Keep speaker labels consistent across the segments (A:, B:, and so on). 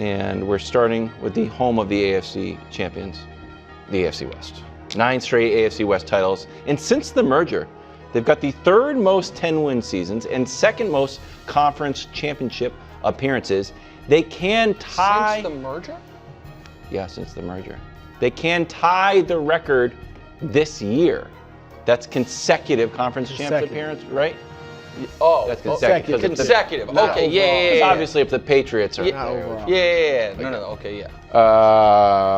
A: and we're starting with the home of the AFC champions, the AFC West. 9 straight AFC West titles, and since the merger, they've got the 3rd most 10-win seasons and 2nd most conference championship appearances. They can tie...
B: Since the merger?
A: Yeah, since the merger. They can tie the record this year. That's consecutive conference championship appearance, right?
B: Oh,
A: that's consecutive.
B: Consecutive. Okay, yeah.
A: Obviously, if the Patriots are
B: No, okay, yeah.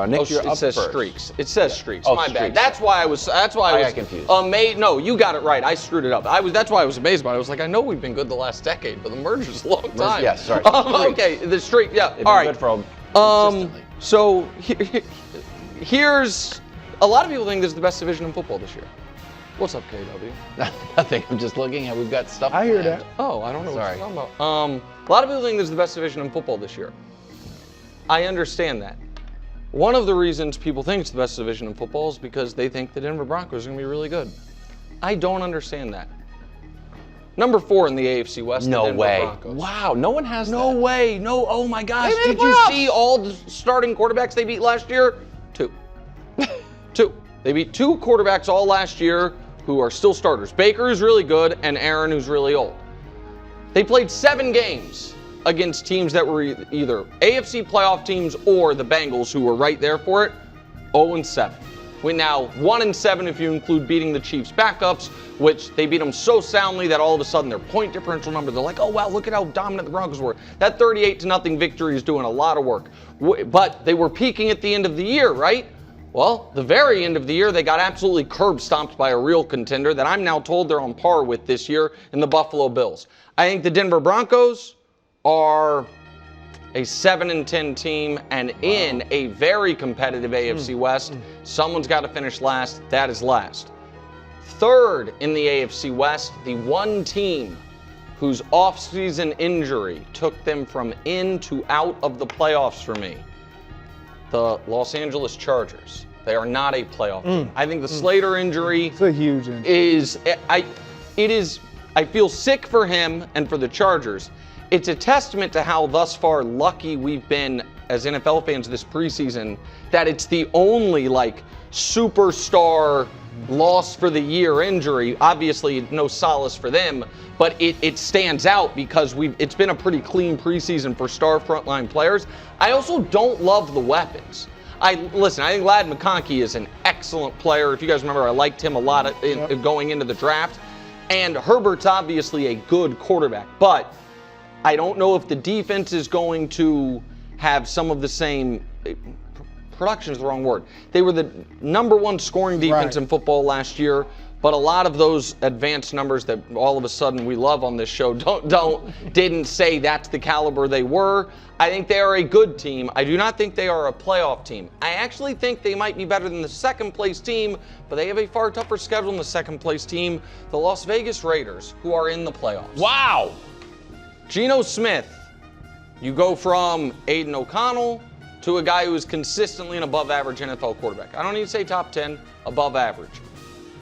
A: Nick, you're
B: it
A: up
B: says
A: first.
B: streaks. It says streaks.
A: Oh,
B: My
A: streaks.
B: bad. That's why I was
A: confused.
B: Amazed. No, you got it right. I screwed it up. That's why I was amazed by it. I was like, I know we've been good the last decade, but the merger's a long time.
A: Yes, sorry.
B: Okay, the streak. Yeah.
A: They've
B: All
A: been
B: right.
A: good for consistently.
B: So here's a lot of people think this is the best division in football this year. What's up, KW?
A: Nothing. I'm just looking at. We've got stuff.
C: I hear that.
B: Oh, I don't know
A: Sorry.
B: what you're talking about. A lot of people think this is the best division in football this year. I understand that. One of the reasons people think it's the best division in football is because they think the Denver Broncos are going to be really good. I don't understand that. Number 4 in the AFC West.
A: No
B: the Denver
A: way.
B: Broncos.
A: Wow, no one has
B: No
A: that.
B: way. No. Oh my gosh.
A: They made
B: Did
A: the
B: you
A: playoffs.
B: see all the starting quarterbacks they beat last year? 2. 2. They beat 2 quarterbacks all last year who are still starters. Baker, who's really good, and Aaron, who's really old. They played 7 games against teams that were either AFC playoff teams or the Bengals, who were right there for it. 0-7. We're now 1-7 if you include beating the Chiefs' backups, which they beat them so soundly that all of a sudden their point differential number, they're like, oh wow, look at how dominant the Broncos were. That 38-0 victory is doing a lot of work. But they were peaking at the end of the year, right? Well, the very end of the year, they got absolutely curb stomped by a real contender that I'm now told they're on par with this year in the Buffalo Bills. I think the Denver Broncos are a 7-10 team and in a very competitive AFC West. Someone's got to finish last. That is last. 3rd in the AFC West, the one team whose offseason injury took them from in to out of the playoffs for me. The Los Angeles Chargers. They are not a playoff team. I think the Slater injury
C: It's a huge injury.
B: is I feel sick for him and for the Chargers. It's a testament to how thus far lucky we've been as NFL fans this preseason that it's the only superstar loss for the year injury. Obviously no solace for them, but it stands out because it's been a pretty clean preseason for star frontline players. I also don't love the weapons. I think Ladd McConkey is an excellent player. If you guys remember, I liked him a lot going into the draft. And Herbert's obviously a good quarterback, but I don't know if the defense is going to have some of the same. Production is the wrong word. They were the number 1 scoring defense in football last year, but a lot of those advanced numbers that all of a sudden we love on this show didn't say that's the caliber they were. I think they are a good team. I do not think they are a playoff team. I actually think they might be better than the 2nd place team, but they have a far tougher schedule than the 2nd place team, the Las Vegas Raiders, who are in the playoffs.
A: Wow.
B: Geno Smith. You go from Aiden O'Connell to a guy who is consistently an above-average NFL quarterback. I don't need to say top 10, above average.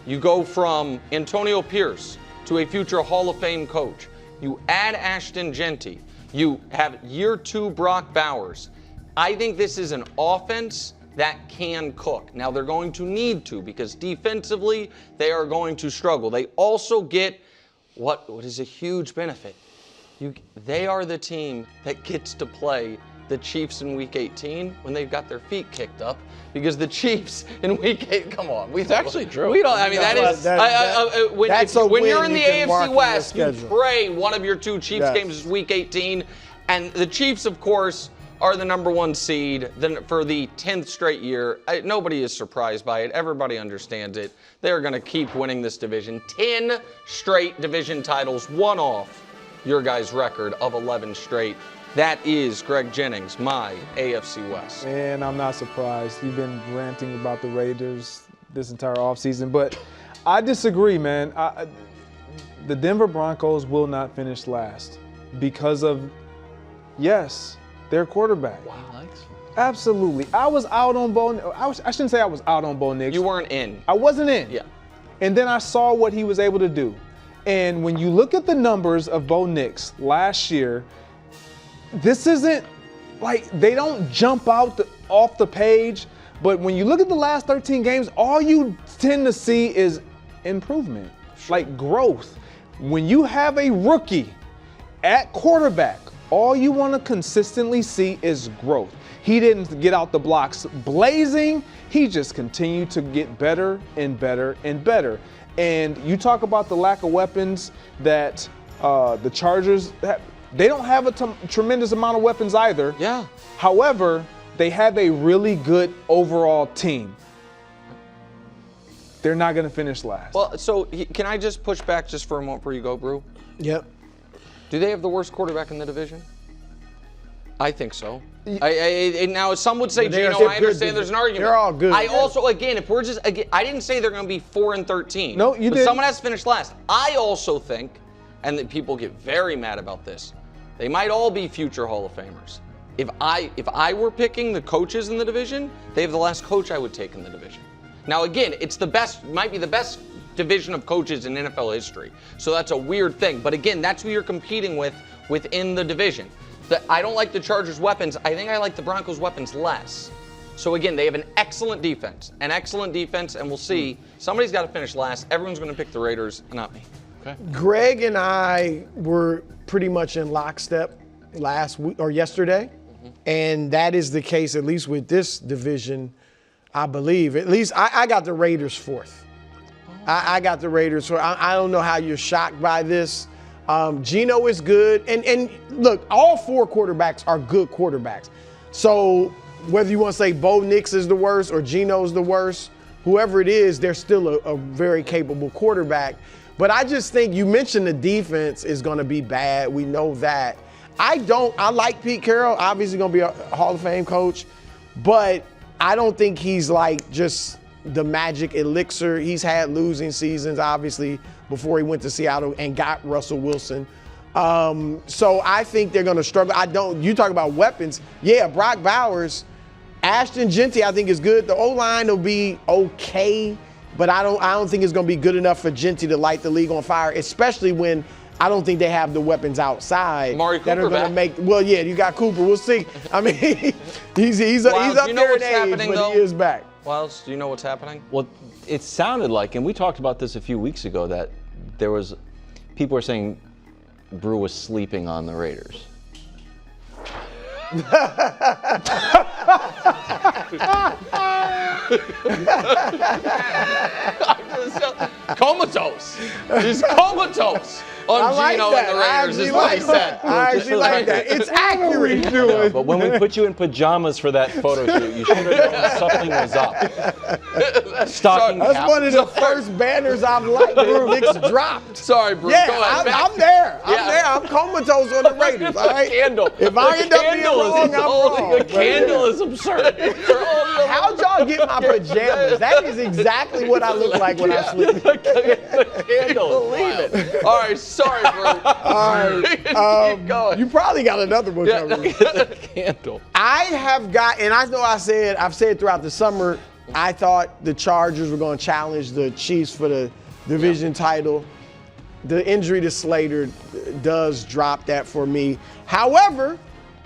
B: You go from Antonio Pierce to a future Hall of Fame coach. You add Ashton Genty. You have year 2 Brock Bowers. I think this is an offense that can cook. Now they're going to need to because defensively they are going to struggle. They also get what is a huge benefit. They are the team that gets to play the Chiefs in Week 18 when they've got their feet kicked up, because the Chiefs in Week 8, come on,
A: It's actually true.
B: We don't. I mean, when you're in the AFC West, you pray one of your 2 Chiefs games is Week 18, and the Chiefs, of course, are the number 1 seed for the 10th straight year. Nobody is surprised by it. Everybody understands it. They're going to keep winning this division. 10 straight division titles, 1 off your guys' record of 11 straight. That is Greg Jennings, my AFC West.
C: And I'm not surprised. You've been ranting about the Raiders this entire offseason, but I disagree, man. The Denver Broncos will not finish last because of, yes, their quarterback.
A: Wow.
C: Absolutely. I was out on Bo. I shouldn't say I was out on Bo Nix.
B: You weren't in.
C: I wasn't in.
B: Yeah.
C: And then I saw what he was able to do. And when you look at the numbers of Bo Nix last year, this isn't like they don't jump out off the page, but when you look at the last 13 games, all you tend to see is improvement, like growth. When you have a rookie at quarterback, all you want to consistently see is growth. He didn't get out the blocks blazing. He just continued to get better and better and better. And you talk about the lack of weapons that the Chargers have. They don't have a tremendous amount of weapons either.
B: Yeah.
C: However, they have a really good overall team. They're not going to finish last.
B: Well, so can I just push back just for a moment before you go, Brou?
D: Yep.
B: Do they have the worst quarterback in the division? I think so. Now, some would say, Gino, I understand there's an argument.
D: They're all good.
B: I also, again, if we're just, again, I didn't say they're going to be 4-13.
C: No, you
B: but
C: didn't.
B: Someone has to finish last. I also think, and that people get very mad about this, they might all be future Hall of Famers. If I were picking the coaches in the division, they have the last coach I would take in the division. Now, again, it's the best, might be the best division of coaches in NFL history. So that's a weird thing. But again, that's who you're competing with within the division. I don't like the Chargers' weapons. I think I like the Broncos' weapons less. So again, they have an excellent defense, and we'll see. Somebody's got to finish last. Everyone's going to pick the Raiders, not me. Okay.
D: Greg and I were pretty much in lockstep last week or yesterday, and that is the case at least with this division, I believe. At least I got the Raiders fourth. I got the Raiders fourth. I don't know how you're shocked by this. Gino is good, and look, all four quarterbacks are good quarterbacks. So whether you want to say Bo Nix is the worst or Gino's the worst, whoever it is, they're still a very capable quarterback. But I just think you mentioned the defense is going to be bad. We know that. I like Pete Carroll, obviously going to be a Hall of Fame coach, but I don't think he's like just the magic elixir. He's had losing seasons, obviously, before he went to Seattle and got Russell Wilson. So I think they're going to struggle. You talk about weapons. Yeah, Brock Bowers, Ashton Genty, I think is good. The O-line will be okay, but I don't think it's going to be good enough for Genty to light the league on fire, especially when I don't think they have the weapons outside that are going to make. Well, yeah, you got Cooper. We'll see. I mean, he's up there in age, but he is back.
B: Wiles, do you know what's happening?
A: Well, it sounded like, and we talked about this a few weeks ago, that people were saying Brou was sleeping on the Raiders.
B: Comatose. He's comatose on Gino and the Raiders is what he said.
D: I actually like that. It's accurate.
A: No, but when we put you in pajamas for that photo shoot, you should have known something was up. Stocking cap.
D: That's one of the first banners I've liked. Nick's dropped.
B: Sorry, Brou.
D: Yeah,
B: go ahead.
D: I'm there. I'm comatose on the Raiders. All right.
B: Candle.
D: If I end up being wrong, I'm wrong.
B: The candle is absurd.
D: How'd y'all get my pajamas? That is exactly what I look like when I sleep.
B: The candle. Believe it. All right. Sorry, Brou.
D: All right.
B: Keep going.
D: You probably got another one coming.
A: The candle.
D: I have got, and I know I've said throughout the summer, I thought the Chargers were going to challenge the Chiefs for the division title. The injury to Slater does drop that for me. However,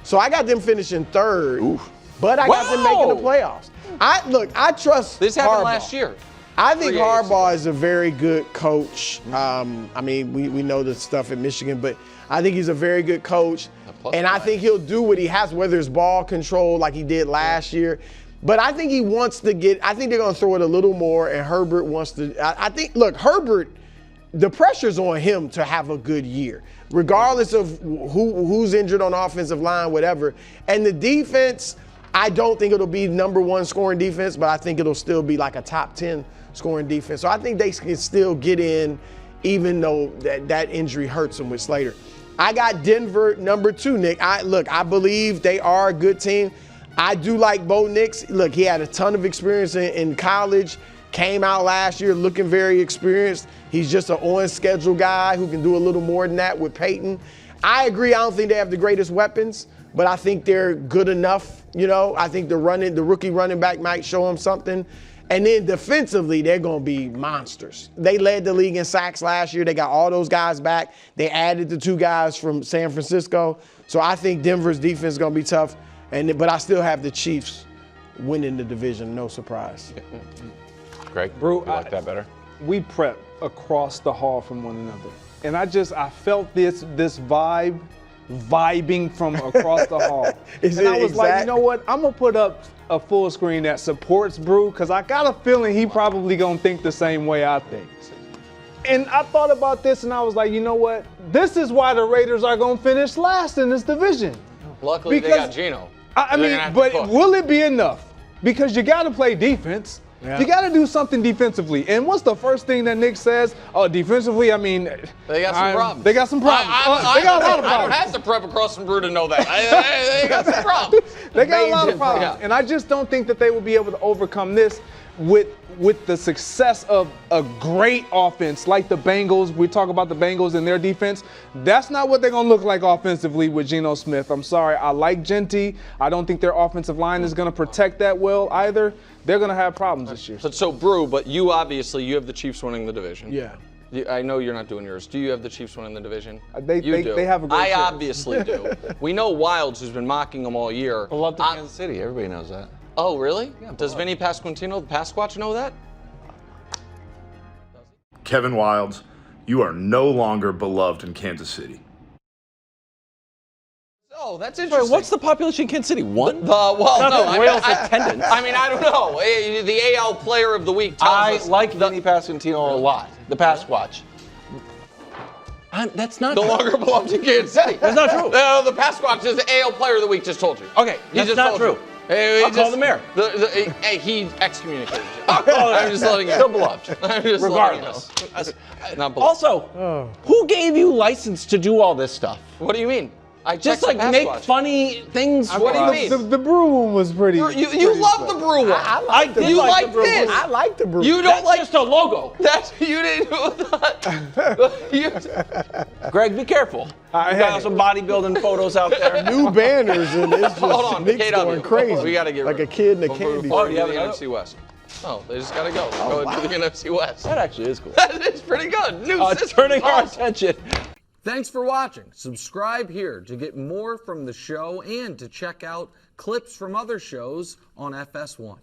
D: so I got them finishing third, but I got them making the playoffs. I trust
B: This happened
D: Harbaugh.
B: last year.
D: I think Harbaugh is a very good coach. I mean, we know the stuff at Michigan, but I think he's a very good coach. And I think he'll do what he has, whether it's ball control like he did last year. But I think he wants to I think they're going to throw it a little more, and Herbert wants to. I think, look, Herbert, the pressure's on him to have a good year, regardless of who's injured on offensive line, whatever. And the defense, I don't think it'll be number one scoring defense, but I think it'll still be like a top 10 scoring defense. So I think they can still get in, even though that injury hurts them with Slater. I got Denver number 2, Nick. I believe they are a good team. I do like Bo Nix. Look, he had a ton of experience in college, came out last year looking very experienced. He's just an on-schedule guy who can do a little more than that with Peyton. I agree, I don't think they have the greatest weapons, but I think they're good enough. You know, I think the rookie running back might show them something. And then defensively, they're going to be monsters. They led the league in sacks last year. They got all those guys back. They added the 2 guys from San Francisco. So I think Denver's defense is going to be tough. But I still have the Chiefs winning the division. No surprise.
A: Greg,
C: Brou,
A: you like that better?
C: We prep across the hall from one another. And I felt this vibing from across the hall. And I was like, you know what? I'm gonna put up a full screen that supports Brou, because I got a feeling he probably gonna think the same way I think. And I thought about this and I was like, you know what? This is why the Raiders are gonna finish last in this division.
B: Luckily, they got Geno.
C: I mean, but will it be enough? Because you gotta play defense.
D: Yeah.
C: You got to do something defensively. And what's the first thing that Nick says? Oh, defensively, I mean,
B: they got some problems.
C: They got some problems. They got a lot of problems.
B: I don't have to prep across from Brou to know that. They got some problems.
C: They got a lot of problems.
B: Yeah.
C: And I just don't think that they will be able to overcome this with the success of a great offense like the Bengals. We talk about the Bengals and their defense. That's not what they're going to look like offensively with Geno Smith. I'm sorry. I like Genty. I don't think their offensive line is going to protect that well either. They're going to have problems this year.
B: So Brou, but you have the Chiefs winning the division.
D: Yeah.
B: I know you're not doing yours. Do you have the Chiefs winning the division?
C: They
B: do.
C: They have a great
B: I
C: chance.
B: obviously do. We know Wilds, who's been mocking them all year.
A: Beloved in Kansas City. Everybody knows that.
B: Oh, really? Yeah, does Vinny Pasquantino, the Pasquatch, know that?
E: Kevin Wilds, you are no longer beloved in Kansas City.
B: Oh, that's interesting.
A: What's the population in Kansas City? One?
B: Royals attendance. I mean, I don't know. The AL Player of the Week tells
A: I
B: us.
A: like Vinny Pasquantino a lot. The Pasquatch. That's not
B: No longer belongs in Kansas City.
A: That's not true.
B: No, the Pasquatch is the AL Player of the Week. Just told you.
A: Okay, that's not true. I'll call the mayor.
B: He excommunicated you. I'm just letting you know.
A: Still beloved.
B: I'm just
A: Regardless.
B: letting you know. Not beloved.
A: Also, who gave you license to do all this stuff?
B: What do you mean? I
A: Just
B: checked
A: like
B: the
A: make
B: Pasquatch.
A: funny things.
B: What do you mean?
C: The Brou one was pretty.
B: You love the Brou one.
A: I did
B: You
A: like
B: like
A: the Brou
B: this.
A: one.
D: I like the Brou.
B: You don't
A: That's
B: like
A: just a logo.
B: that. You didn't know that.
A: Greg, be careful. You got some bodybuilding photos out there.
D: New banners and it's just
B: Hold on,
D: Nick's
B: KW.
D: going crazy.
B: We gotta get
D: like
B: rid
D: a kid in a
B: We're
D: candy.
B: going
A: you
B: to
A: have
B: the
A: another?
B: NFC West. Oh, they just gotta go. Go to the NFC West.
A: That actually is cool.
B: That is pretty good. New system.
A: Turning our attention.
B: Thanks for watching. Subscribe here to get more from the show and to check out clips from other shows on FS1.